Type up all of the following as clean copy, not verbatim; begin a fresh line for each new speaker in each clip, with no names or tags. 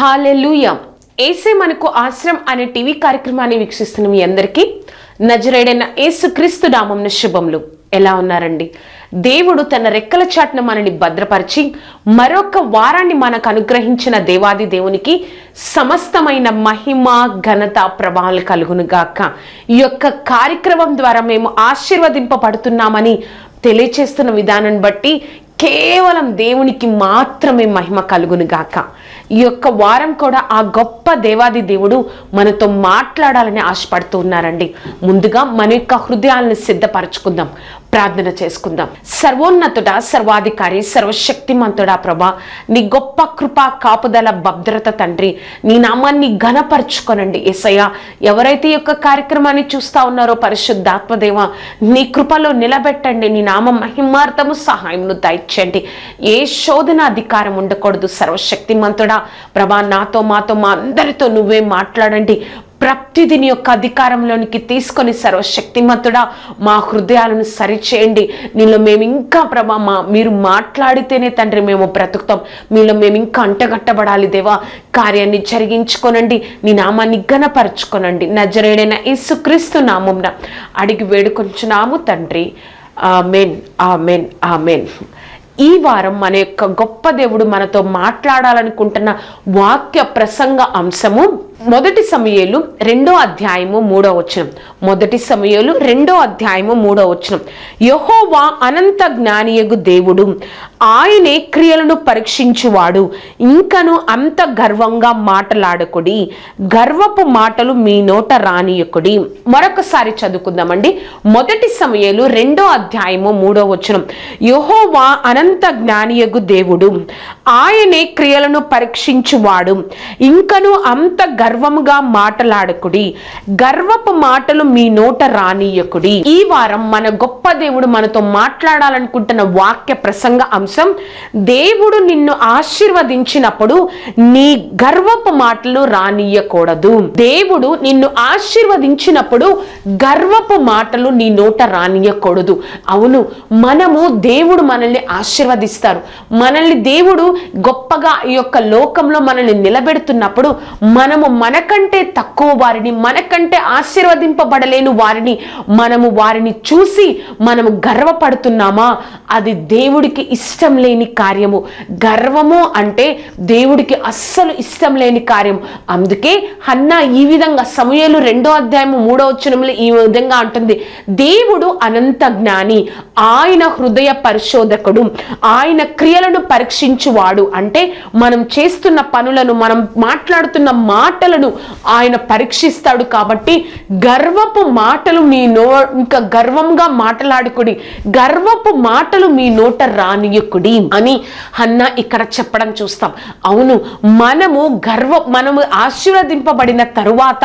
హల్లెలూయా. యేసే మనకు ఆశ్రయం అనే టీవీ కార్యక్రమాన్ని వీక్షిస్తున్న మీ అందరికీ నజరేయుడైన యేసుక్రీస్తు నామమున శుభములు. ఎలా ఉన్నారండి? దేవుడు తన రెక్కల చాటున మనని భద్రపరిచి మరొక వారాన్ని మనకు అనుగ్రహించిన దేవాది దేవునికి సమస్తమైన మహిమ ఘనత ప్రభావాలు కలుగును గాక. ఈ యొక్క కార్యక్రమం ద్వారా మేము ఆశీర్వదింపబడుతున్నామని తెలియచేస్తున్న విధానాన్ని బట్టి కేవలం దేవునికి మాత్రమే మహిమ కలుగును గాక. ఈ యొక్క వారం కూడా ఆ గొప్ప దేవాది దేవుడు మనతో మాట్లాడాలని ఆశపడుతూ ఉన్నారండి. ముందుగా మన యొక్క హృదయాలను సిద్ధపరచుకుందాం, ప్రార్థన చేసుకుందాం. సర్వోన్నతుడా, సర్వాధికారి, సర్వశక్తిమంతుడా ప్రభా, నీ గొప్ప కృప, కాపుదల, భద్రత తండ్రి, నీ నామాన్ని ఘనపరచుకోనండి యేసయ్య. ఎవరైతే ఈ యొక్క కార్యక్రమాన్ని చూస్తా ఉన్నారో పరిశుద్ధాత్మదేవ, నీ కృపలో నిలబెట్టండి. నీ నామ మహిమార్థము సహాయమును దయచేయండి. ఏ శోధన అధికారం ఉండకూడదు. సర్వశక్తిమంతుడా ప్రభా, నాతో మాతో మా అందరితో నువ్వే మాట్లాడండి. ప్రతిదిని యొక్క అధికారంలోనికి తీసుకొని సర్వశక్తిమంతుడా మా హృదయాలను సరిచేయండి. నీలో మేము ఇంకా ప్రభా మీరు మాట్లాడితేనే తండ్రి మేము బ్రతుకుతాం. మీలో మేము ఇంకా అంటగట్టబడాలి దేవా. కార్యాన్ని జరిగించుకోనండి, నీ నామాన్ని ఘనపరచుకోనండి. నజరేయుడైన యేసుక్రీస్తు నామమున అడిగి వేడుకొంచున్నాము తండ్రి. ఆమేన్, ఆమేన్, ఆమేన్. ఈ వారం మన యొక్క గొప్ప దేవుడు మనతో మాట్లాడాలనుకుంటున్న వాక్య ప్రసంగ అంశము మొదటి సమూయేలు 2వ అధ్యాయము 3వ వచనం. మొదటి సమూయేలు 2వ అధ్యాయము 3వ వచనం. యెహోవా అనంత జ్ఞానియగు దేవుడు, ఆయనే క్రియలను పరీక్షించువాడు. ఇంకను అంత గర్వంగా మాటలాడకుడి, గర్వపు మాటలు మీ నోట రానియకుడి. మరొకసారి చదువుకుందామండి. మొదటి సమూయేలు 2వ అధ్యాయము 3వ వచనం. యెహోవా అనంత జ్ఞానియగు దేవుడు, ఆయనే క్రియలను పరీక్షించువాడు. ఇంకను అంత గర్వముగా మాటలాడకుడి, గర్వపు మాటలు మీ నోట రానియకుడి. ఈ వారం మన గొప్ప దేవుడు మనతో మాట్లాడాలనుకుంటున్న వాక్య ప్రసంగ అంశం, దేవుడు నిన్ను ఆశీర్వదించినప్పుడు నీ గర్వపు మాటలు రానియకూడదు. దేవుడు నిన్ను ఆశీర్వదించినప్పుడు గర్వపు మాటలు నీ నోట రానియకూడదు. అవును, మనము దేవుడు మనల్ని ఆశీర్వదిస్తారు. మనల్ని దేవుడు గొప్పగా ఈ యొక్క లోకంలో మనల్ని నిలబెడుతున్నప్పుడు మనము మనకంటే తక్కువ వారిని, మనకంటే ఆశీర్వదింపబడలేని వారిని వారిని చూసి మనము గర్వపడుతున్నామా? అది దేవుడికి ఇష్టం లేని కార్యము. గర్వము అంటే దేవుడికి అస్సలు ఇష్టం లేని కార్యం. అందుకే హన్నా ఈ విధంగా సమూయేలు 2వ అధ్యాయము 3వ వచనంలో ఈ విధంగా అంటుంది, దేవుడు అనంత జ్ఞాని, ఆయన హృదయ పరిశోధకుడు, ఆయన క్రియలను పరీక్షించువాడు. అంటే మనం చేస్తున్న పనులను, మనం మాట్లాడుతున్న మాటలను ఆయన పరీక్షిస్తాడు. కాబట్టి గర్వపు మాటలు ఇంకా గర్వంగా మాట్లాడుకుడి, గర్వపు మాటలు మీ నోట రానియకుడి అని హన్నా ఇక్కడ చెప్పడం చూస్తాం. అవును, మనము ఆశీర్వదింపబడిన తరువాత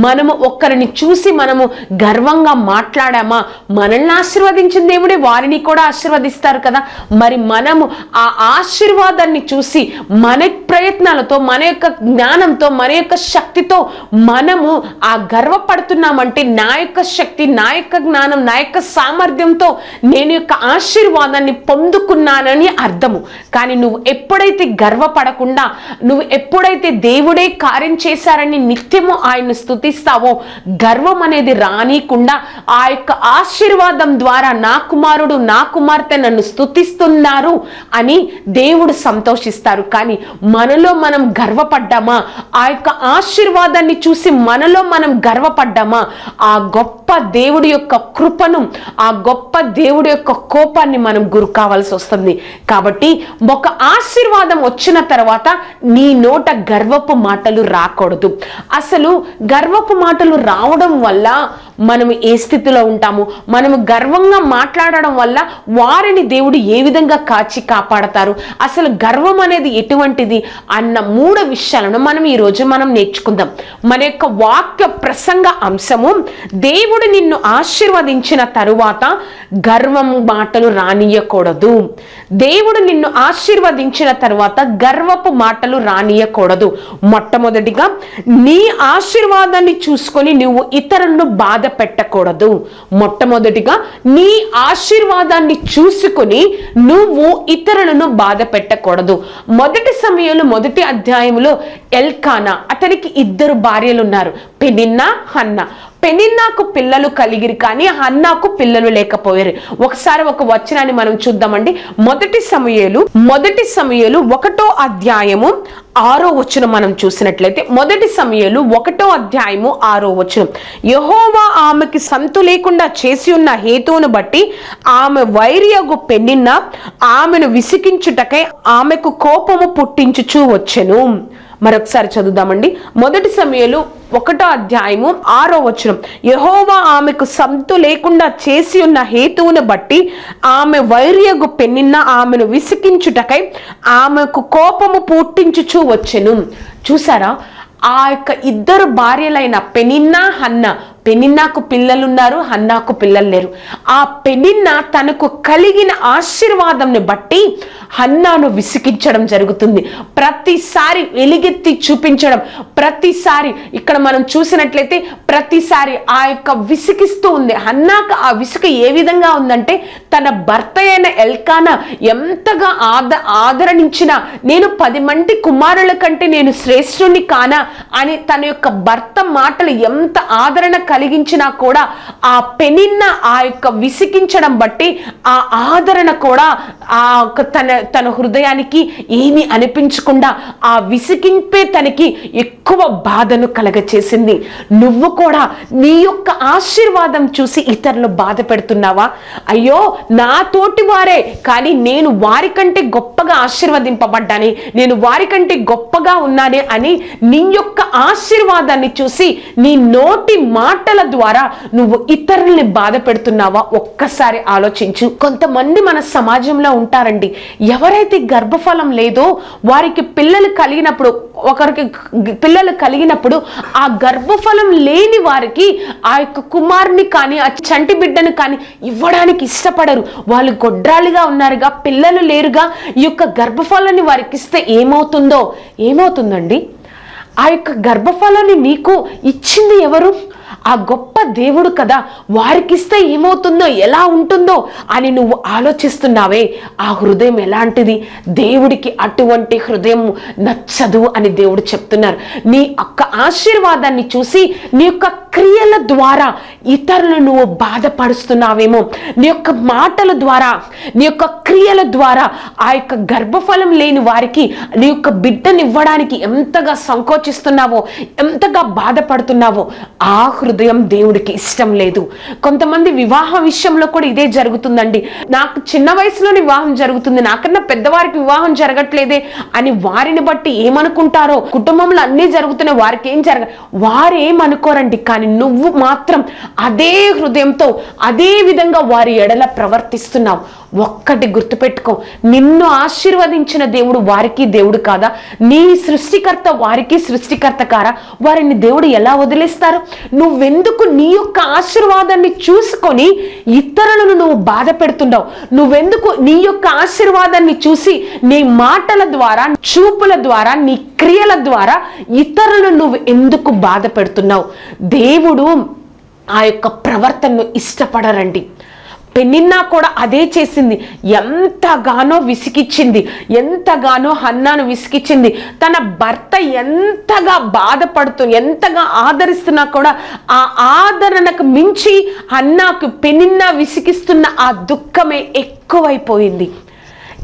మనము ఒక్కరిని చూసి మనము గర్వంగా మాట్లాడామా? మనల్ని ఆశీర్వదించిన దేవుడే వారిని కూడా ఆశీర్వదిస్తారు కదా. మరి మనము ఆ ఆశీర్వాదాన్ని చూసి మన ప్రయత్నాలతో, మన యొక్క జ్ఞానంతో, మన యొక్క శక్తితో మనము ఆ గర్వపడుతున్నామంటే నా యొక్క శక్తి, నా యొక్క జ్ఞానం, నా యొక్క సామర్థ్యంతో నేను యొక్క ఆశీర్వాదాన్ని పొందుకున్నానని అర్థము. కానీ నువ్వు ఎప్పుడైతే గర్వపడకుండా, నువ్వు ఎప్పుడైతే దేవుడే కార్యం చేశారని నిత్యము ఆయన్ని స్తుతిస్తావో, గర్వం అనేది రానికుండా ఆ యొక్క ఆశీర్వాదం ద్వారా నా కుమారుడు, నా కుమార్తె నన్ను స్తుతిస్తున్నారు అని దేవుడు సంతోషిస్తారు. కానీ మనలో మనం గర్వపడ్డామా? ఆ యొక్క ఆశీర్వాదాన్ని చూసి మనలో మనం గర్వపడ్డామా, ఆ గొప్ప దేవుడి యొక్క కృపను, ఆ గొప్ప దేవుడి యొక్క కోపాన్ని మనం గురి కావాల్సి వస్తుంది. కాబట్టి ఒక ఆశీర్వాదం వచ్చిన తర్వాత నీ నోట గర్వపు మాటలు రాకూడదు. అసలు గర్వపు మాటలు రావడం వల్ల మనము ఏ స్థితిలో ఉంటాము, మనము గర్వంగా మాట్లాడడం వల్ల వారిని దేవుడు ఏ విధంగా కాచి కాపాడతారు, అసలు గర్వం అనేది ఎటువంటిది అన్న 3 విషయాలను మనం ఈరోజు నేర్చుకుందాం. మన యొక్క వాక్య ప్రసంగ అంశము, దేవుడు నిన్ను ఆశీర్వదించిన తరువాత గర్వం మాటలు రానియకూడదు. దేవుడు నిన్ను ఆశీర్వదించిన తరువాత గర్వపు మాటలు రానియకూడదు. మొట్టమొదటిగా నీ ఆశీర్వాదాన్ని చూసుకొని నువ్వు ఇతరులను బాధ పెట్టకూడదు. మొట్టమొదటిగా నీ ఆశీర్వాదాన్ని చూసుకొని నువ్వు ఇతరులను బాధ పెట్టకూడదు. మొదటి సమయంలో 1వ అధ్యాయంలో ఎల్కానా, అతనికి 2 భార్యలు ఉన్నారు, పెనిన్నా, హన్నా. పెనిన్నాకు పిల్లలు కలిగిరి కానీ హన్నాకు పిల్లలు లేకపోయారు. ఒకసారి ఒక వచనాన్ని మనం చూద్దామండి. మొదటి సమూయేలు 1వ అధ్యాయము 6వ వచనం మనం చూసినట్లయితే, మొదటి సమూయేలు 1వ అధ్యాయము 6వ వచనం, యెహోవా ఆమెకి సంతు లేకుండా చేసి ఉన్న హేతువును బట్టి ఆమె వైరియగు పెనిన్నా ఆమెను విసికించుటకై ఆమెకు కోపము పుట్టించుచూ వచ్చెను. మరొకసారి చదువుదామండి. మొదటి సమూయేలు 1వ అధ్యాయము 6వ వచనం, యెహోవా ఆమెకు సంతు లేకుండా చేసి ఉన్న హేతువును బట్టి ఆమె వైరియగు పెనిన్నా ఆమెను విసికించుటకై ఆమెకు కోపము పుట్టించుచూ వచ్చెను. చూసారా, ఆ యొక్క 2 భార్యలైన పెనిన్నా, హన్నా. పెనిన్నాకు పిల్లలున్నారు, హన్నాకు పిల్లలు లేరు. ఆ పెనిన్నా తనకు కలిగిన ఆశీర్వాదంని బట్టి హన్నాను విసిగించడం జరుగుతుంది. ప్రతిసారి ఎలుగెత్తి చూపించడం, ప్రతిసారి ఇక్కడ మనం చూసినట్లయితే ప్రతిసారి ఆ యొక్క విసిగిస్తూ ఉంది. హన్నాకు ఆ విసుగు ఏ విధంగా ఉందంటే, తన భర్త అయిన ఎల్కానా ఎంతగా ఆదరణించిన, నేను 10 మంది కుమారుల కంటే నేను శ్రేష్ఠుని కానా అని తన యొక్క భర్త మాటలు ఎంత ఆదరణ కలిగించినా కూడా ఆ పెనిన్న ఆ యొక్క విసిగించడం బట్టి ఆ ఆదరణ కూడా ఆ తన హృదయానికి ఏమీ అనిపించకుండా ఆ విసిగింపే తనకి ఎక్కువ బాధను కలగచేసింది. నువ్వు కూడా నీ యొక్క ఆశీర్వాదం చూసి ఇతరులు బాధ పెడుతున్నావా? అయ్యో నా తోటి వారే కానీ నేను వారికంటే గొప్పగా ఆశీర్వదింపబడ్డాని, నేను వారికంటే గొప్పగా ఉన్నానే అని నీ యొక్క ఆశీర్వాదాన్ని చూసి నీ నోటి మాటల ద్వారా నువ్వు ఇతరుల్ని బాధ పెడుతున్నావా? ఒక్కసారి ఆలోచించు. కొంతమంది మన సమాజంలో ఉంటారండి, ఎవరైతే గర్భఫలం లేదో వారికి పిల్లలు కలిగినప్పుడు, ఒకరికి పిల్లలు కలిగినప్పుడు ఆ గర్భఫలం లేని వారికి ఆ యొక్క కుమారుని కానీ ఆ చంటి బిడ్డను కానీ ఇవ్వడానికి ఇష్టపడరు. వాళ్ళు గొడ్రాలుగా ఉన్నారుగా, పిల్లలు లేరుగా, ఈ యొక్క గర్భఫలాన్ని వారికి ఇస్తే ఏమవుతుందండి? ఆ యొక్క గర్భఫలాన్ని నీకు ఇచ్చింది ఎవరు? ఆ గొప్ప దేవుడు కదా, వారికిస్తే ఏమవుతుందో, ఎలా ఉంటుందో అని నువ్వు ఆలోచిస్తున్నావే. ఆ హృదయం ఎలాంటిది? దేవుడికి అటువంటి హృదయం నచ్చదు అని దేవుడు చెప్తున్నారు. నీ యొక్క ఆశీర్వాదాన్ని చూసి నీ యొక్క క్రియల ద్వారా ఇతరులను నువ్వు బాధపరుస్తున్నావేమో. నీ యొక్క మాటల ద్వారా, నీ యొక్క క్రియల ద్వారా ఆ యొక్క గర్భఫలం లేని వారికి నీ యొక్క బిడ్డని ఇవ్వడానికి ఎంతగా సంకోచిస్తున్నావో, ఎంతగా బాధపడుతున్నావో ఆ హృదయం దేవుడికి ఇష్టం లేదు. కొంతమంది వివాహ విషయంలో కూడా ఇదే జరుగుతుందండి. నాకు చిన్న వయసులోనే వివాహం జరుగుతుంది, నాకన్నా పెద్దవారికి వివాహం జరగట్లేదే అని వారిని బట్టి ఏమనుకుంటారో, కుటుంబంలో అన్నీ జరుగుతున్నాయి, వారికి ఏం వారు ఏమనుకోరండి. కానీ నువ్వు మాత్రం అదే హృదయంతో అదే విధంగా వారి ఎడల ప్రవర్తిస్తున్నావు. ఒక్కటి గుర్తుపెట్టుకో, నిన్ను ఆశీర్వదించిన దేవుడు వారికి దేవుడు కాదా? నీ సృష్టికర్త వారికి సృష్టికర్త కారా? వారిని దేవుడు ఎలా వదిలేస్తారు? నువ్వెందుకు నీ యొక్క ఆశీర్వాదాన్ని చూసుకొని ఇతరులను నువ్వు బాధ పెడుతున్నావు? నువ్వెందుకు నీ యొక్క ఆశీర్వాదాన్ని చూసి నీ మాటల ద్వారా, చూపుల ద్వారా, నీ క్రియల ద్వారా ఇతరులను నువ్వు ఎందుకు బాధ పెడుతున్నావు? దేవుడు ఆ యొక్క ప్రవర్తనను ఇష్టపడరండి. పెనిన్నా కూడా అదే చేసింది. ఎంతగానో విసిగిచ్చింది, ఎంతగానో హన్నాను విసిగిచ్చింది. తన భర్త ఎంతగా బాధపడుతూ, ఎంతగా ఆదరిస్తున్నా కూడా ఆ ఆదరణకు మించి హన్నాకు పెనిన్నా విసిగిస్తున్న ఆ దుఃఖమే ఎక్కువైపోయింది.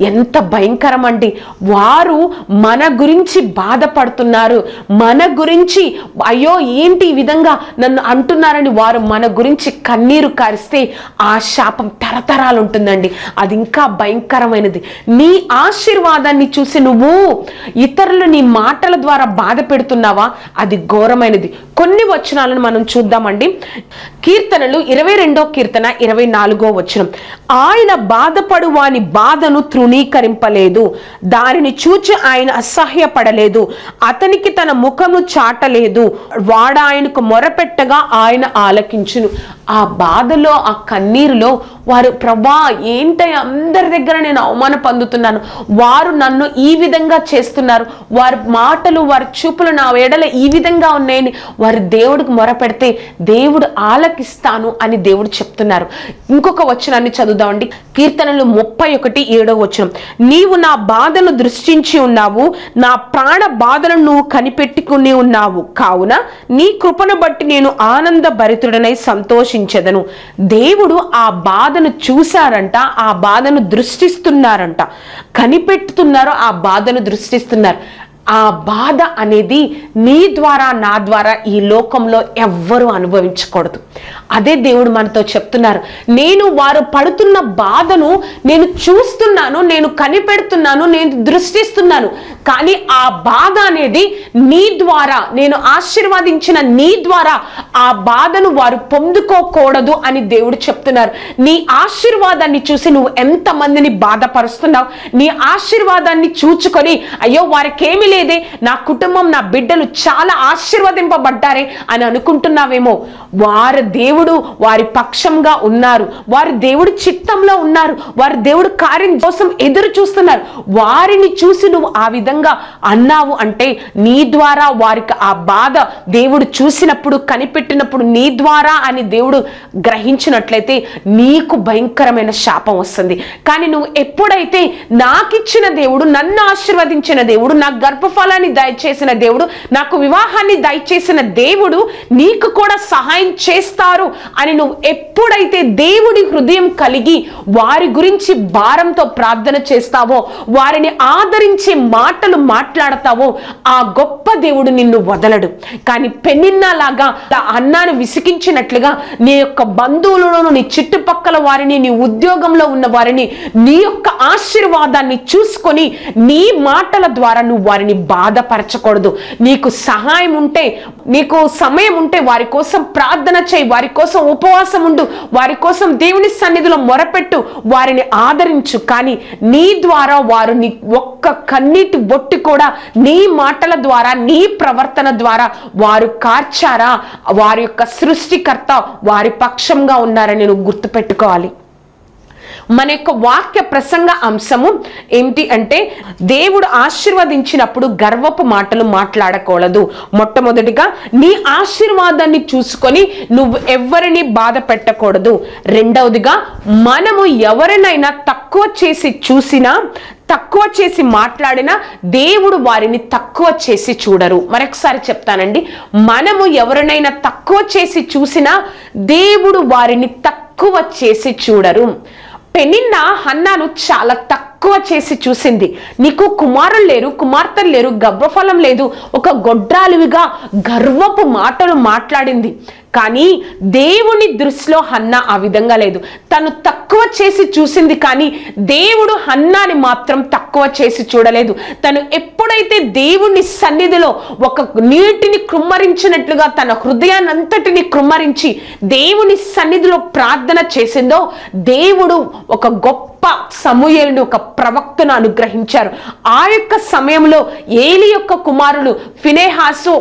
ఎంత భయంకరం అండి. వారు మన గురించి బాధపడుతున్నారు, మన గురించి అయ్యో ఏంటి ఈ విధంగా నన్ను అంటున్నారని వారు మన గురించి కన్నీరు కారిస్తే ఆ శాపం తరతరాలు ఉంటుందండి. అది ఇంకా భయంకరమైనది. నీ ఆశీర్వాదాన్ని చూసి నువ్వు ఇతరులు నీ మాటల ద్వారా బాధ పెడుతున్నావా, అది ఘోరమైనది. కొన్ని వచనాలను మనం చూద్దామండి. కీర్తనలు 22వ కీర్తన 24వ వచనం, ఆయన బాధపడు వాని బాధను తృణీకరింపలేదు, దానిని చూచి ఆయన అసహ్యపడలేదు, అతనికి తన ముఖము చాటలేదు, వాడు ఆయనకు మొరపెట్టగా ఆయన ఆలకించును. ఆ బాధలో, ఆ కన్నీరులో వారు ప్రభా ఏంటి అందరి దగ్గర నేను అవమానం పొందుతున్నాను, వారు నన్ను ఈ విధంగా చేస్తున్నారు, వారి మాటలు వారి చూపులు నా ఎడల ఈ విధంగా ఉన్నాయని వారు దేవుడికి మొరపెడితే దేవుడు ఆలకిస్తాను అని దేవుడు చెప్తున్నారు. ఇంకొక వచనాన్ని చదువుదామండి. కీర్తనలు 31:7 వచనం, నీవు నా బాధను దృష్టించి ఉన్నావు, నా ప్రాణ బాధలను నువ్వు కనిపెట్టుకుని ఉన్నావు, కావున నీ కృపను బట్టి నేను ఆనంద భరితుడనై సంతోషించెదను. దేవుడు ఆ బాధను చూశారంట, ఆ బాధను దృష్టిస్తున్నారంట, కనిపెట్టుతున్నారు, ఆ బాధను దృష్టిస్తున్నారు. ఆ బాధ అనేది నీ ద్వారా నా ద్వారా ఈ లోకంలో ఎవ్వరూ అనుభవించకూడదు. అదే దేవుడు మనతో చెప్తున్నారు. నేను వారు పడుతున్న బాధను నేను చూస్తున్నాను, నేను కనిపెడుతున్నాను, నేను దృష్టిస్తున్నాను, కానీ ఆ బాధ అనేది నీ ద్వారా, నేను ఆశీర్వదించిన నీ ద్వారా ఆ బాధను వారు పొందుకోకూడదు అని దేవుడు చెప్తున్నారు. నీ ఆశీర్వాదాన్ని చూసి నువ్వు ఎంతమందిని బాధపరుస్తున్నావు, నీ ఆశీర్వాదాన్ని చూచుకొని అయ్యో వారికేమీ లేదే, నా కుటుంబం నా బిడ్డలు చాలా ఆశీర్వదింపబడ్డారే అని అనుకుంటున్నావేమో. వారి దేవుడు వారి పక్షంగా ఉన్నారు, వారి దేవుడి చిత్తంలో ఉన్నారు, వారి దేవుడు కార్యం కోసం ఎదురు చూస్తున్నారు. వారిని చూసి నువ్వు ఆ విధంగా అన్నావు అంటే నీ ద్వారా వారికి ఆ బాధ దేవుడు చూసినప్పుడు, కనిపెట్టినప్పుడు నీ ద్వారా అని దేవుడు గ్రహించినట్లయితే నీకు భయంకరమైన శాపం వస్తుంది. కానీ నువ్వు ఎప్పుడైతే నాకిచ్చిన దేవుడు, నన్ను ఆశీర్వదించిన దేవుడు, నా గర్భఫలాన్ని దయచేసిన దేవుడు, నాకు వివాహాన్ని దయచేసిన దేవుడు నీకు కూడా సహాయం చేస్తారు అని నువ్వు ఎప్పుడైతే దేవుడి హృదయం కలిగి వారి గురించి భారంతో ప్రార్థన చేస్తావో, వారిని ఆదరించే మాటలు మాట్లాడతావో, ఆ గొప్ప దేవుడు నిన్ను వదలడు. కానీ పెనిన్నా లాగా అన్నాను విసిగించినట్లుగా నీ యొక్క బంధువులను, నీ చుట్టుపక్కల వారిని, నీ ఉద్యోగంలో ఉన్న వారిని నీ యొక్క ఆశీర్వాదాన్ని చూసుకొని నీ మాటల ద్వారా నువ్వు వారిని బాధపరచకూడదు. నీకు సహాయం ఉంటే, నీకు సమయం ఉంటే వారి కోసం ప్రార్థన చేయి, వారి కోసం ఉపవాసం ఉండు, వారి కోసం దేవుని సన్నిధిలో మొరపెట్టు, వారిని ఆదరించు. కానీ నీ ద్వారా వారు నీ ఒక్క కన్నీటి బొట్టు కూడా నీ మాటల ద్వారా, నీ ప్రవర్తన ద్వారా వారు కార్చారా, వారి యొక్క సృష్టికర్త వారి పక్షంగా ఉన్నారని నువ్వు గుర్తుపెట్టుకోవాలి. మన యొక్క వాక్య ప్రసంగ అంశము ఏంటి అంటే, దేవుడు ఆశీర్వదించినప్పుడు గర్వపు మాటలు మాట్లాడకూడదు. మొట్టమొదటిగా నీ ఆశీర్వాదాన్ని చూసుకొని నువ్వు ఎవరిని బాధ పెట్టకూడదు. రెండవదిగా మనము ఎవరినైనా తక్కువ చేసి చూసినా, తక్కువ చేసి మాట్లాడినా దేవుడు వారిని తక్కువ చేసి చూడరు. మరొకసారి చెప్తానండి, మనము ఎవరినైనా తక్కువ చేసి చూసినా దేవుడు వారిని తక్కువ చేసి చూడరు. పెనిన్నా హన్నాను చాలా తక్కువ చేసి చూసింది. నీకు కుమారులు లేరు, కుమార్తెలు లేరు, గర్భఫలం లేదు, ఒక గొడ్రాలువిగా గర్వపు మాటలు మాట్లాడింది. కానీ దేవుని దృష్టిలో హన్నా ఆ విధంగా లేదు. తను తక్కువ చేసి చూసింది, కానీ దేవుడు హన్నాని మాత్రం తక్కువ చేసి చూడలేదు. తను ఎప్పుడైతే దేవుని సన్నిధిలో ఒక నీటిని కృమ్మరించినట్లుగా తన హృదయాన్నంతటిని కృమ్మరించి దేవుని సన్నిధిలో ప్రార్థన చేసిందో, దేవుడు ఒక గొప్ప సమూయేలును, ఒక ప్రవక్తను అనుగ్రహించారు. ఆ యొక్క సమయంలో ఏలి యొక్క కుమారులు ఫినెహాసు,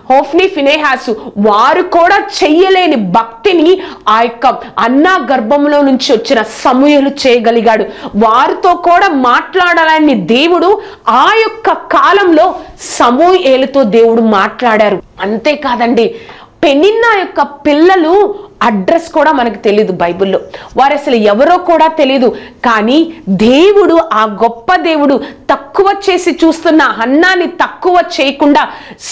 హోఫ్ని, ఫినెహాసు వారు కూడా చెయ్యలేని భక్తిని ఆ యొక్క అన్నా గర్భంలో నుంచి వచ్చిన సమూయేలు చేయగలిగాడు. వారితో కూడా మాట్లాడాలని దేవుడు ఆ యొక్క కాలంలో సమూయేలుతో దేవుడు మాట్లాడారు. అంతేకాదండి, పెనిన్నా యొక్క పిల్లలు అడ్రస్ కూడా మనకు తెలియదు బైబిల్లో, వారు అసలు ఎవరో కూడా తెలియదు. కానీ దేవుడు, ఆ గొప్ప దేవుడు తక్కువ చేసి చూస్తున్న హన్నాని తక్కువ చేయకుండా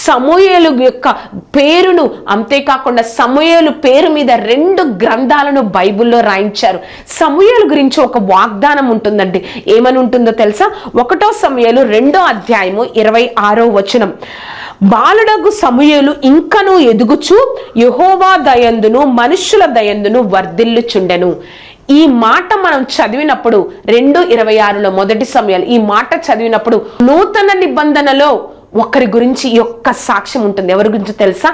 సమూయేలు యొక్క పేరును, అంతేకాకుండా సమూయేలు పేరు మీద 2 గ్రంథాలను బైబిల్లో రాయించారు. సమూయేలు గురించి ఒక వాగ్దానం ఉంటుందండి. ఏమని ఉంటుందో తెలుసా? 1 సమూయేలు 2వ అధ్యాయము 26వ వచనం. బాలుడగు సమూయేలు ఇంకను ఎదుగుచు యెహోవా దయందును మనుష్యుల దయందును వర్ధిల్లుచుండెను. ఈ మాట మనం చదివినప్పుడు 2:26లో 1 సమూయేలు ఈ మాట చదివినప్పుడు నూతన నిబంధనలో ఒకరి గురించి ఈ యొక్క సాక్ష్యం ఉంటుంది. ఎవరి గురించి తెలుసా?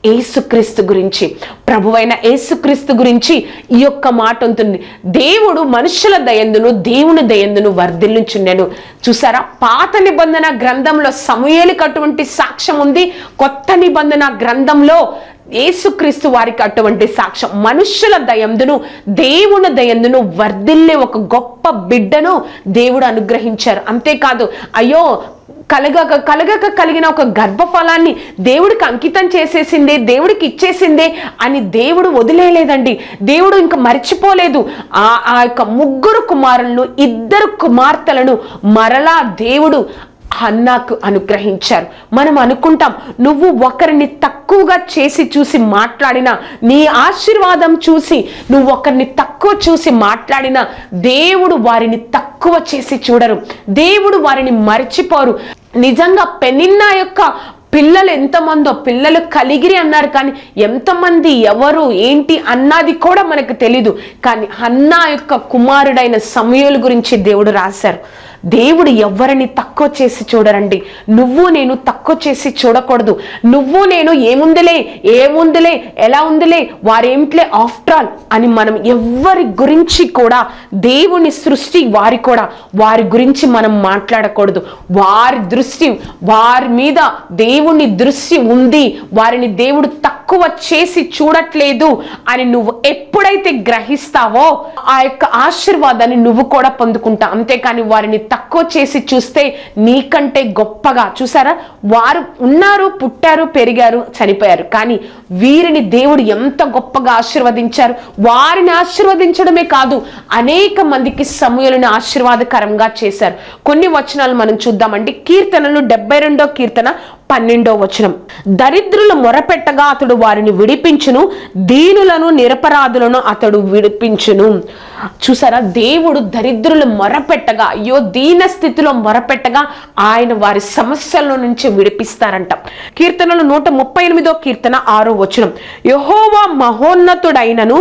యేసుక్రీస్తు గురించి, ప్రభువైన యేసుక్రీస్తు గురించి ఈ యొక్క మాట ఉంటుంది. దేవుడు మనుషుల దయందును దేవుని దయందును వర్ధిల్లుచుండెను. చూసారా, పాత నిబంధన గ్రంథంలో సమూయేలుకి అటువంటి సాక్ష్యం ఉంది, కొత్త నిబంధన గ్రంథంలో యేసుక్రీస్తు వారికి అటువంటి సాక్ష్యం. మనుష్యుల దయందును దేవుని దయందును వర్ధిల్లే ఒక గొప్ప బిడ్డను దేవుడు అనుగ్రహించారు. అంతేకాదు, అయ్యో కలగక కలిగిన ఒక గర్భఫలాన్ని దేవుడికి అంకితం చేసేసిందే, దేవుడికి ఇచ్చేసిందే అని దేవుడు వదిలేయలేదండి. దేవుడు ఇంకా మర్చిపోలేదు. ఆ యొక్క 3 కుమారులను 2 కుమార్తెలను మరలా దేవుడు హన్నాకు అనుగ్రహించారు. మనం అనుకుంటాం, నువ్వు ఒకరిని తక్కువగా చేసి చూసి మాట్లాడినా, నీ ఆశీర్వాదం చూసి నువ్వు ఒకరిని తక్కువ చూసి మాట్లాడినా దేవుడు వారిని తక్కువ చేసి చూడరు, దేవుడు వారిని మర్చిపోరు. నిజంగా పెనిన్నా యొక్క పిల్లలు ఎంతమందో, పిల్లలు కలిగిరి అన్నారు కానీ ఎంతమంది, ఎవరు, ఏంటి అన్నది కూడా మనకు తెలీదు. కానీ హన్నా యొక్క కుమారుడైన సమూయేలు గురించి దేవుడు రాశారు. దేవుడు ఎవరిని తక్కువ చేసి చూడరండి. నువ్వు నేను తక్కువ చేసి చూడకూడదు. నువ్వు నేను ఏముందిలే ఎలా ఉందిలే, వారేంట్లే, ఆఫ్టర్ ఆల్ అని మనం ఎవరి గురించి కూడా, దేవుని సృష్టి వారి గురించి మనం మాట్లాడకూడదు. వారి దృష్టి, వారి మీద దేవుని దృష్టి ఉంది, వారిని దేవుడు తక్కువ చేసి చూడట్లేదు అని నువ్వు ఎప్పుడైతే గ్రహిస్తావో ఆ యొక్క ఆశీర్వాదాన్ని నువ్వు కూడా పొందుకుంటావు. అంతేకాని వారిని తక్కువ చేసి చూస్తే నీకంటే గొప్పగా, చూసారా, వారు ఉన్నారు, పుట్టారు, పెరిగారు, చనిపోయారు, కానీ వీరిని దేవుడు ఎంత గొప్పగా ఆశీర్వదించారు. వారిని ఆశీర్వదించడమే కాదు, అనేక మందికి సమూయేలుని ఆశీర్వాదకరంగా చేశారు. కొన్ని వచనాలు మనం చూద్దామండి. కీర్తనలు 72వ కీర్తన 12వ వచనం. దరిద్రులు మొరపెట్టగా అతడు వారిని విడిపించును, దీనులను నిరపరాధులను అతడు విడిపించును. చూసారా, దేవుడు దరిద్రులు మొరపెట్టగా, అయ్యో దీన స్థితిలో మొరపెట్టగా ఆయన వారి సమస్యల నుంచి విడిపిస్తారంట. కీర్తనలు 138వ కీర్తన 6వ వచనం. యెహోవా మహోన్నతుడైనను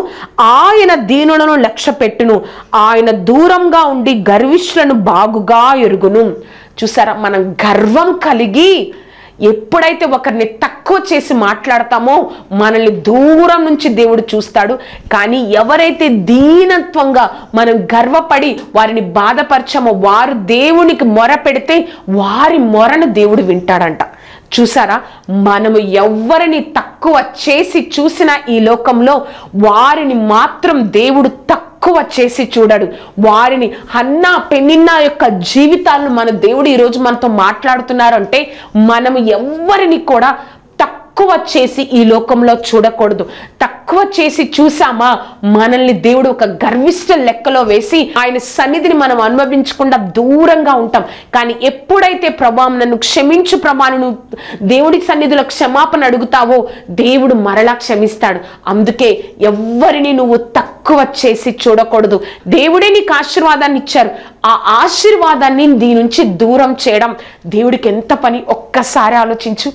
ఆయన దీనులను లక్ష్య పెట్టును, ఆయన దూరంగా ఉండి గర్విష్ఠులను బాగుగా ఎరుగును. చూసారా, మనం గర్వం కలిగి ఎప్పుడైతే ఒకరిని తక్కువ చేసి మాట్లాడతామో మనల్ని దూరం నుంచి దేవుడు చూస్తాడు. కానీ ఎవరైతే దీనత్వంగా మనం గర్వపడి వారిని బాధపరచామో, వారు దేవునికి మొర పెడితే వారి మొరను దేవుడు వింటాడంట. చూసారా, మనము ఎవరిని తక్కువ చేసి చూసినా ఈ లోకంలో వారిని మాత్రం దేవుడు తక్కువ చేసి చూడడు. వారిని, హన్నా పెనిన్నా యొక్క జీవితాలను మన దేవుడు ఈరోజు మనతో మాట్లాడుతున్నారు అంటే మనము ఎవరిని కూడా తక్కువ చేసి ఈ లోకంలో చూడకూడదు. తక్కువ చేసి చూసామా మనల్ని దేవుడు ఒక గర్విష్ట లెక్కలో వేసి ఆయన సన్నిధిని మనం అనుభవించకుండా దూరంగా ఉంటాం. కానీ ఎప్పుడైతే ప్రభా నన్ను క్షమించు ప్రభా, నువ్వు దేవుడి సన్నిధిలో క్షమాపణ అడుగుతావో దేవుడు మరలా క్షమిస్తాడు. అందుకే ఎవ్వరిని నువ్వు తక్కువ చేసి చూడకూడదు. దేవుడే నీకు ఆశీర్వాదాన్ని ఇచ్చారు, ఆ ఆశీర్వాదాన్ని దీని నుంచి దూరం చేయడం దేవుడికి ఎంత పని, ఒక్కసారి ఆలోచించు.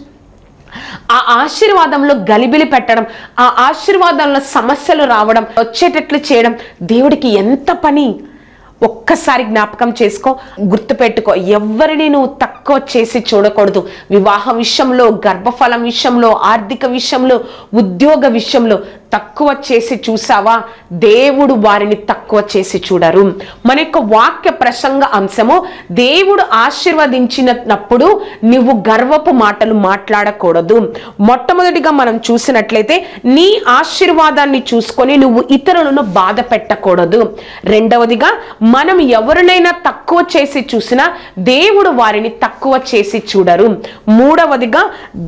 ఆ ఆశీర్వాదంలో గలిబిలి పెట్టడం, ఆ ఆశీర్వాదంలో సమస్యలు రావడం, వచ్చేటట్లు చేయడం దేవుడికి ఎంత పని. ఒక్కసారి జ్ఞాపకం చేసుకో, గుర్తుపెట్టుకో, ఎవరిని నువ్వు తక్కువ చేసి చూడకూడదు. వివాహ విషయంలో, గర్భఫలం విషయంలో, ఆర్థిక విషయంలో, ఉద్యోగ విషయంలో తక్కువ చేసి చూసావా దేవుడు వారిని తక్కువ చేసి చూడరు. మన యొక్క వాక్య ప్రసంగ అంశము, దేవుడు ఆశీర్వదించినప్పుడు నువ్వు గర్వపు మాటలు మాట్లాడకూడదు. మొట్టమొదటిగా మనం చూసినట్లయితే నీ ఆశీర్వాదాన్ని చూసుకొని నువ్వు ఇతరులను బాధ పెట్టకూడదు. రెండవదిగా, మనం ఎవరినైనా తక్కువ చేసి చూసినా దేవుడు వారిని తక్కువ చేసి చూడరు. మూడవదిగా,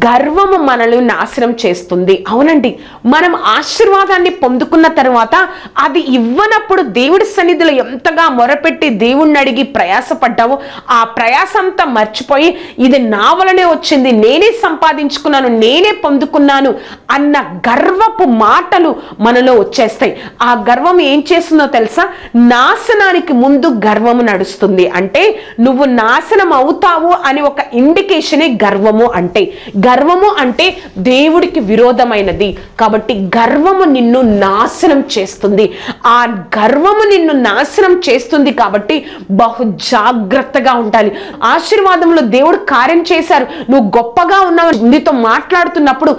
గర్వము మనల్ని నాశనం చేస్తుంది. అవునండి, మనం ఆశీర్వాదాన్ని పొందుకున్న తర్వాత అది ఇవ్వనప్పుడు దేవుడి సన్నిధిలో ఎంతగా మొరపెట్టి దేవుణ్ణి అడిగి ప్రయాసపడ్డావో ఆ ప్రయాసంతా మర్చిపోయి ఇది నా వలనే వచ్చింది, నేనే సంపాదించుకున్నాను, నేనే పొందుకున్నాను అన్న గర్వపు మాటలు మనలో వచ్చేస్తాయి. ఆ గర్వం ఏం చేస్తుందో తెలుసా? నాశనానికి ముందు గర్వము నడుస్తుంది. అంటే నువ్వు నాశనం అవుతావు అని ఒక ఇండికేషనే గర్వము అంటే. గర్వము అంటే దేవుడికి విరోధమైనది కాబట్టి గర్వము నిన్ను నాశనం చేస్తుంది. ఆ గర్వము నిన్ను నాశనం చేస్తుంది కాబట్టి బహు జాగ్రత్తగా ఉండాలి. ఆశీర్వాదంలో దేవుడు కార్యం చేశారు, నువ్వు గొప్పగా ఉన్నావు, నీతో మాట్లాడుతున్నప్పుడు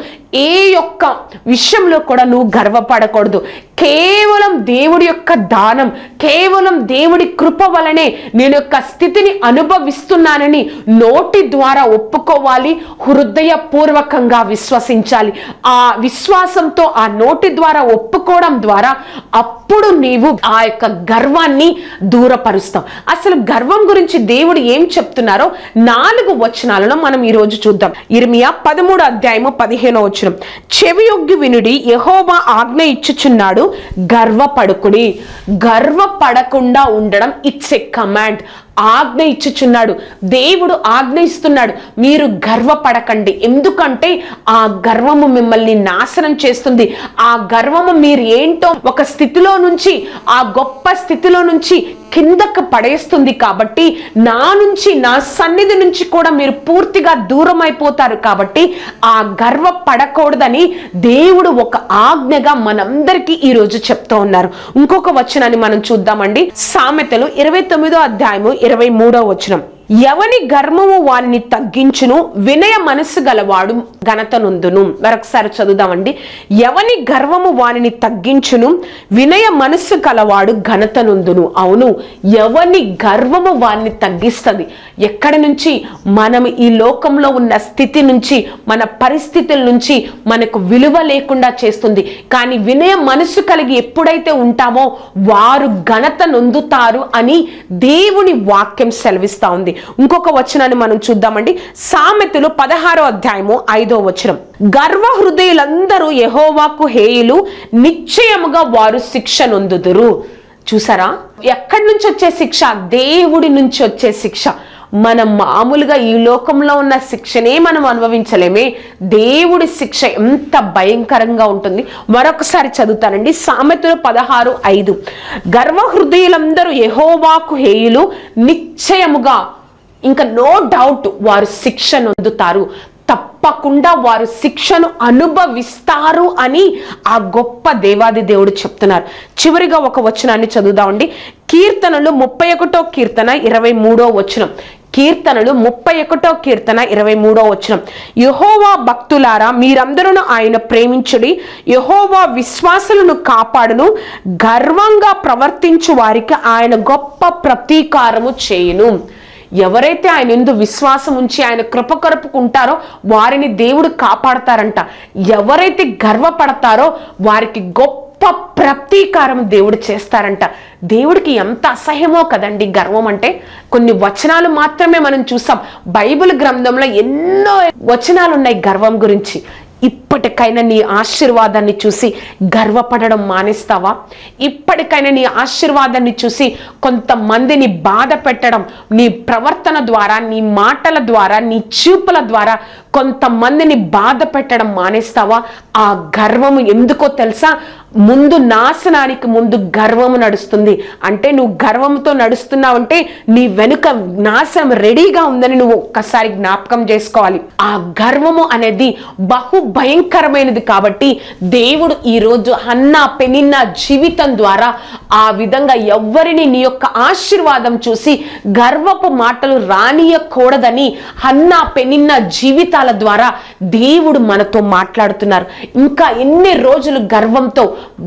ఏ ఒక్క విషయంలో కూడా నువ్వు గర్వపడకూడదు. కేవలం దేవుడి యొక్క దానం, కేవలం దేవుడి కృప వలనే నేను యొక్క స్థితిని అనుభవిస్తున్నానని నోటి ద్వారా ఒప్పుకోవాలి, హృదయపూర్వకంగా విశ్వసించాలి. ఆ విశ్వాసంతో ఆ నోటి ద్వారా ఒప్పుకోవడం ద్వారా అప్పుడు నీవు ఆ యొక్క గర్వాన్ని దూరపరుస్తావు. అసలు గర్వం గురించి దేవుడు ఏం చెప్తున్నారో 4 వచనాలను మనం ఈరోజు చూద్దాం. ఇర్మియా 13:15 చెవియొగ్గి వినుడి, యెహోవా ఆజ్ఞ ఇచ్చుచున్నాడు, గర్వపడుకుడి. గర్వపడకుండా ఉండడం ఇట్స్ ఎ కమాండ్. ఆజ్ఞ ఇచ్చుచున్నాడు, దేవుడు ఆజ్ఞ ఇస్తున్నాడు, మీరు గర్వపడకండి. ఎందుకంటే ఆ గర్వము మిమ్మల్ని నాశనం చేస్తుంది. ఆ గర్వము మీరు ఏంటో ఒక స్థితిలో నుంచి, ఆ గొప్ప స్థితిలో నుంచి కిందకు పడేస్తుంది. కాబట్టి నా నుంచి, నా సన్నిధి నుంచి కూడా మీరు పూర్తిగా దూరం అయిపోతారు. కాబట్టి ఆ గర్వ పడకూడదని దేవుడు ఒక ఆజ్ఞగా మనందరికీ ఈరోజు చెప్తూ ఉన్నారు. ఇంకొక వచనాన్ని మనం చూద్దామండి. సామెతలు 29:23 ఎవని గర్వము వారిని తగ్గించును, వినయ మనస్సు గలవాడు ఘనత నొందును. మరొకసారి చదువుదామండి. ఎవని గర్వము వారిని తగ్గించును, వినయ మనస్సు గలవాడు ఘనత నొందును. అవును, ఎవని గర్వము వారిని తగ్గిస్తుంది. ఎక్కడి నుంచి? మనం ఈ లోకంలో ఉన్న స్థితి నుంచి, మన పరిస్థితుల నుంచి మనకు విలువ లేకుండా చేస్తుంది. కానీ వినయ మనస్సు కలిగి ఎప్పుడైతే ఉంటామో వారు ఘనత నొందుతారు అని దేవుని వాక్యం సెలవిస్తా ఉంది. ఇంకొక వచనాన్ని మనం చూద్దామండి. సామెతలు 16:5 గర్వ హృదయులందరూ యెహోవాకు హేయులు, నిశ్చయముగా వారు శిక్ష నొందుదురు. చూసారా? ఎక్కడి నుంచి వచ్చే శిక్ష? దేవుడి నుంచి వచ్చే శిక్ష. మనం మామూలుగా ఈ లోకంలో ఉన్న శిక్షనే మనం అనుభవించలేమే. దేవుడి శిక్ష ఎంత భయంకరంగా ఉంటుంది. మరొకసారి చదువుతానండి. సామెతలు 16:5 గర్వ హృదయులందరూ యెహోవాకు హేయులు, నిశ్చయముగా, ఇంకా నో డౌట్ వారు శిక్ష నొందుతారు, తప్పకుండా వారు శిక్షను అనుభవిస్తారు అని ఆ గొప్ప దేవాది దేవుడు చెప్తున్నారు. చివరిగా ఒక వచనాన్ని చదువుదామండి. కీర్తనలు 31:23 కీర్తనలు 31:23 యెహోవా భక్తులారా, మీరందరూ ఆయన ప్రేమించుడి, యెహోవా విశ్వాసులను కాపాడును, గర్వంగా ప్రవర్తించు వారికి ఆయన గొప్ప ప్రతీకారము చేయును. ఎవరైతే ఆయన యందు విశ్వాసం ఉంచి ఆయన కృప కరుపుకుంటారో వారిని దేవుడు కాపాడతారంట. ఎవరైతే గర్వపడతారో వారికి గొప్ప ప్రతీకారం దేవుడు చేస్తారంట. దేవుడికి ఎంత అసహ్యమో కదండి గర్వం అంటే. కొన్ని వచనాలు మాత్రమే మనం చూసాం. బైబిల్ గ్రంథంలో ఎన్నో వచనాలు ఉన్నాయి గర్వం గురించి. ఇప్పటికైనా నీ ఆశీర్వాదాన్ని చూసి గర్వపడడం మానేస్తావా? ఇప్పటికైనా నీ ఆశీర్వాదాన్ని చూసి కొంతమందిని బాధ పెట్టడం, నీ ప్రవర్తన ద్వారా, నీ మాటల ద్వారా, నీ చూపుల ద్వారా కొంతమందిని బాధ పెట్టడం మానేస్తావా? ఆ గర్వము ఎందుకో తెలుసా? ముందు నాశనానికి ముందు గర్వము నడుస్తుంది. అంటే నువ్వు గర్వంతో నడుస్తున్నావంటే నీ వెనుక నాశనం రెడీగా ఉందని నువ్వు ఒక్కసారి జ్ఞాపకం చేసుకోవాలి. ఆ గర్వము అనేది బహు భయంకరమైనది. కాబట్టి దేవుడు ఈరోజు హన్నా పెనిన్నా జీవితం ద్వారా ఆ విధంగా ఎవ్వరిని నీ యొక్క ఆశీర్వాదం చూసి గర్వపు మాటలు రానియకూడదని హన్నా పెనిన్నా జీవితాల ద్వారా దేవుడు మనతో మాట్లాడుతున్నారు. ఇంకా ఎన్ని రోజులు గర్వంతో,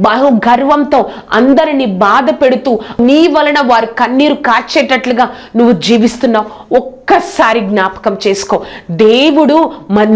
బహు గర్వంతో అందరిని బాధ పెడుతూ నీ వలన వారి కన్నీరు కార్చేటట్లుగా నువ్వు జీవిస్తున్నావు? ఒక్కసారి జ్ఞాపకం చేసుకో. దేవుడు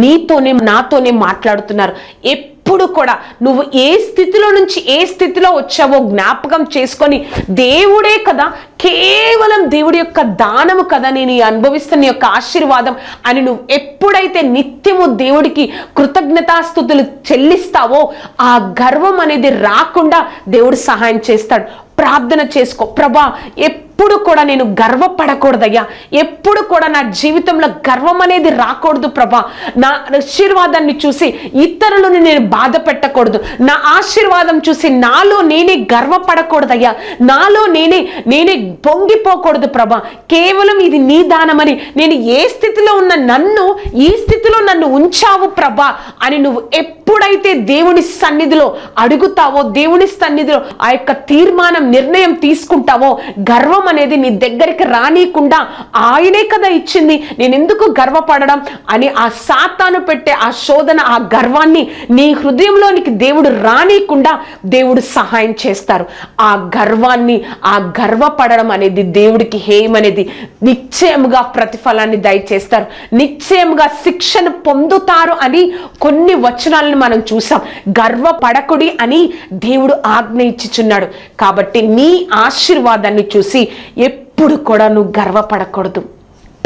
నీతోనే నాతోనే మాట్లాడుతున్నారు. ఎప్పుడు కూడా నువ్వు ఏ స్థితిలో నుంచి ఏ స్థితిలో వచ్చావో జ్ఞాపకం చేసుకొని, దేవుడే కదా, కేవలం దేవుడి యొక్క దానము కదా నేను అనుభవిస్తున్న యొక్క ఆశీర్వాదం అని నువ్వు ఎప్పుడైతే నిత్యము దేవుడికి కృతజ్ఞతాస్తుతులు చెల్లిస్తావో ఆ గర్వం అనేది రాకుండా దేవుడు సహాయం చేస్తాడు. ప్రార్థన చేసుకో. ప్రభా, ఎప్పుడు కూడా నేను గర్వపడకూడదయ్యా, ఎప్పుడు కూడా నా జీవితంలో గర్వం అనేది రాకూడదు ప్రభా. నా ఆశీర్వాదాన్ని చూసి ఇతరులను నేను బాధ పెట్టకూడదు. నా ఆశీర్వాదం చూసి నాలో నేనే గర్వపడకూడదయ్యా, నాలో నేనే పొంగిపోకూడదు ప్రభా. కేవలం ఇది నీ దానమని, నేను ఏ స్థితిలో ఉన్న నన్ను ఈ స్థితిలో నన్ను ఉంచావు ప్రభా అని నువ్వు ఎప్పుడైతే దేవుని సన్నిధిలో అడుగుతావో, దేవుని సన్నిధిలో ఆ యొక్క తీర్మానం నిర్ణయం తీసుకుంటావో, గర్వం అనేది నీ దగ్గరికి రానీయకుండా, ఆయనే కదా ఇచ్చింది, నేను ఎందుకు గర్వపడడం అని ఆ సాతాను పెట్టే ఆ శోధన, ఆ గర్వాన్ని నీ హృదయంలోనికి దేవుడు రానీయకుండా దేవుడు సహాయం చేస్తారు. ఆ గర్వాన్ని, ఆ గర్వపడడం అనేది దేవుడికి హేయమనేది. నిశ్చయముగా ప్రతిఫలాన్ని దయచేస్తారు, నిశ్చయముగా శిక్షను పొందుతారు అని కొన్ని వచనాలను మనం చూసాం. గర్వపడకుడి అని దేవుడు ఆజ్ఞ ఇచ్చిచున్నాడు. కాబట్టి నీ ఆశీర్వాదాన్ని చూసి ఎప్పుడు కూడా నువ్వు గర్వపడకూడదు.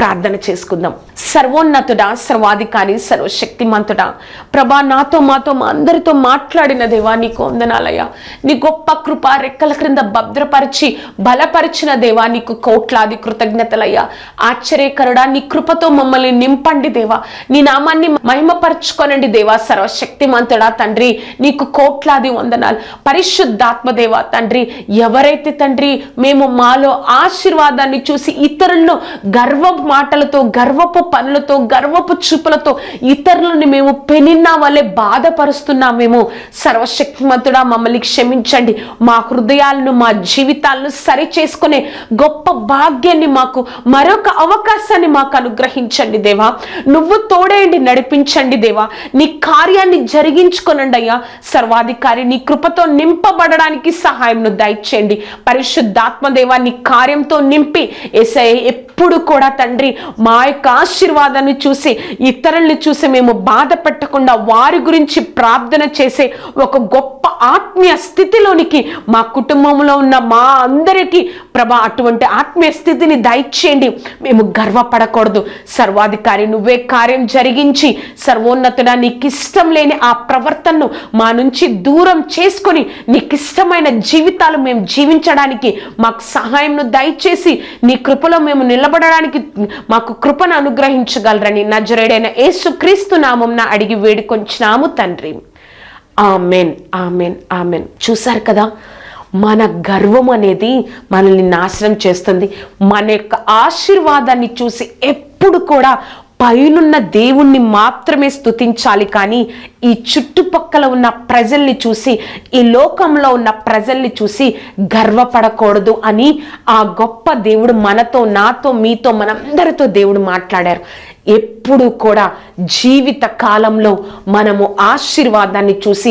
ప్రార్థన చేసుకుందాం. సర్వోన్నతుడా, సర్వాధికారి, సర్వశక్తిమంతుడా, ప్రభా, నాతో మాతో మా అందరితో మాట్లాడిన దేవా నీకు వందనాలయ్యా. నీ గొప్ప కృప రెక్కల క్రింద భద్రపరిచి బలపరిచిన దేవా నీకు కోట్లాది కృతజ్ఞతలయ్యా. ఆశ్చర్యకరుడా, నీ కృపతో మమ్మల్ని నింపండి దేవా, నీ నామాన్ని మహిమపరచుకోనండి దేవా. సర్వశక్తిమంతుడా తండ్రి నీకు కోట్లాది వందనాలు. పరిశుద్ధాత్మ దేవా తండ్రి, ఎవరైతే తండ్రి మేము మాలో ఆశీర్వాదాన్ని చూసి ఇతరులను గర్వ మాటలతో, గర్వపు పనులతో, గర్వపు చూపులతో ఇతరులను మేము పెనిన్నా వల్లే బాధపరుస్తున్నామేమో, సర్వశక్తిమంతుడా మమ్మల్ని క్షమించండి. మా హృదయాలను, మా జీవితాలను సరి చేసుకునే గొప్ప భాగ్యాన్ని మాకు, మరొక అవకాశాన్ని మాకు అనుగ్రహించండి దేవా. నువ్వు తోడేయండి, నడిపించండి దేవా. నీ కార్యాన్ని జరిగించుకొనండి అయ్యా. సర్వాధికారి నీ కృపతో నింపబడడానికి సహాయంను దయచేయండి. పరిశుద్ధాత్మ దేవా నీ కార్యంతో నింపి యేసయ్య ఎప్పుడు కూడా తండ్రి మా యొక్క ఆశీర్వాదాన్ని చూసి ఇతరుల్ని చూసి మేము బాధ పెట్టకుండా వారి గురించి ప్రార్థన చేసే ఒక గొప్ప ఆత్మీయ స్థితిలోనికి మా కుటుంబంలో ఉన్న మా అందరికీ ప్రభా అటువంటి ఆత్మీయ స్థితిని దయచేయండి. మేము గర్వపడకూడదు. సర్వాధికారి నువ్వే కార్యం జరిగించి సర్వోన్నతుడా నీకు ఇష్టం లేని ఆ ప్రవర్తనను మా నుంచి దూరం చేసుకొని నీకిష్టమైన జీవితాలు మేము జీవించడానికి మాకు సహాయంను దయచేసి నీ కృపలో మేము నిలబడడానికి మాకు కృపను అనుగ్రహించగలరని నజరేయుడైన యేసుక్రీస్తు నామమున అడిగి వేడుకొంచున్నాము తండ్రి. Amen, amen, amen. చూసారు కదా, మన గర్వం అనేది మనల్ని నాశనం చేస్తుంది. మన యొక్క ఆశీర్వాదాన్ని చూసి ఎప్పుడు కూడా పైనున్న దేవుణ్ణి మాత్రమే స్తుతించాలి, కానీ ఈ చుట్టుపక్కల ఉన్న ప్రజల్ని చూసి, ఈ లోకంలో ఉన్న ప్రజల్ని చూసి గర్వపడకూడదు అని ఆ గొప్ప దేవుడు మనతో, నాతో, మీతో, మనందరితో దేవుడు మాట్లాడారు. ఎప్పుడు కూడా జీవిత కాలంలో మనము ఆశీర్వాదాన్ని చూసి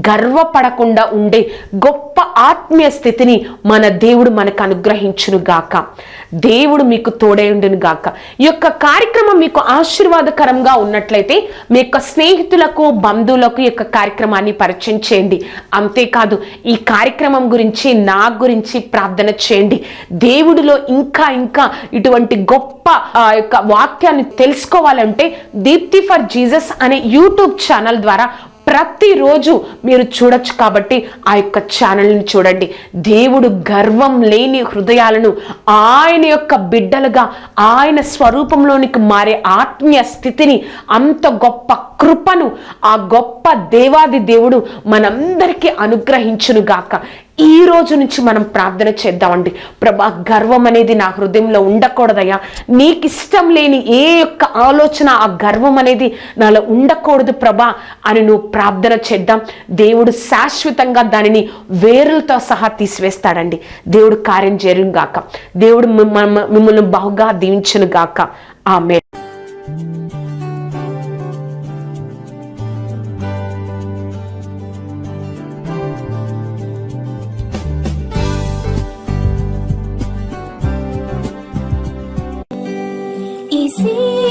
గర్వపడకుండా ఉండే గొప్ప ఆత్మీయ స్థితిని మన దేవుడు మనకు అనుగ్రహించును గాక. దేవుడు మీకు తోడేయుండును గాక. ఈ యొక్క కార్యక్రమం మీకు ఆశీర్వాదకరంగా ఉన్నట్లయితే మీ యొక్క స్నేహితులకు, బంధువులకు ఈ యొక్క కార్యక్రమాన్ని పరిచయం చేయండి. అంతేకాదు ఈ కార్యక్రమం గురించి, నా గురించి ప్రార్థన చేయండి. దేవుడిలో ఇంకా ఇంకా ఇటువంటి గొప్ప యొక్క వాక్యాన్ని తెలుసుకోవాలంటే దీప్తి ఫర్ జీసస్ అనే యూట్యూబ్ ఛానల్ ద్వారా ప్రతిరోజు మీరు చూడొచ్చు. కాబట్టి ఆ యొక్క ఛానల్ని చూడండి. దేవుడు గర్వం లేని హృదయాలను ఆయన యొక్క బిడ్డలుగా, ఆయన స్వరూపంలోనికి మారే ఆత్మీయ స్థితిని, అంత గొప్ప కృపను ఆ గొప్ప దేవాది దేవుడు మనందరికీ అనుగ్రహించును గాక. ఈ రోజు నుంచి మనం ప్రార్థన చేద్దామండి. ప్రభా, గర్వం అనేది నా హృదయంలో ఉండకూడదయ్యా. నీకు ఇష్టం లేని ఏ యొక్క ఆలోచన, ఆ గర్వం అనేది నాలో ఉండకూడదు ప్రభా అని నువ్వు ప్రార్థన చేద్దాం. దేవుడు శాశ్వతంగా దానిని వేరులతో సహా తీసివేస్తాడండి. దేవుడు కార్యం జరుగును గాక. దేవుడు మిమ్మల్ని బాగా దీవించును గాక. ఆమేన్.
see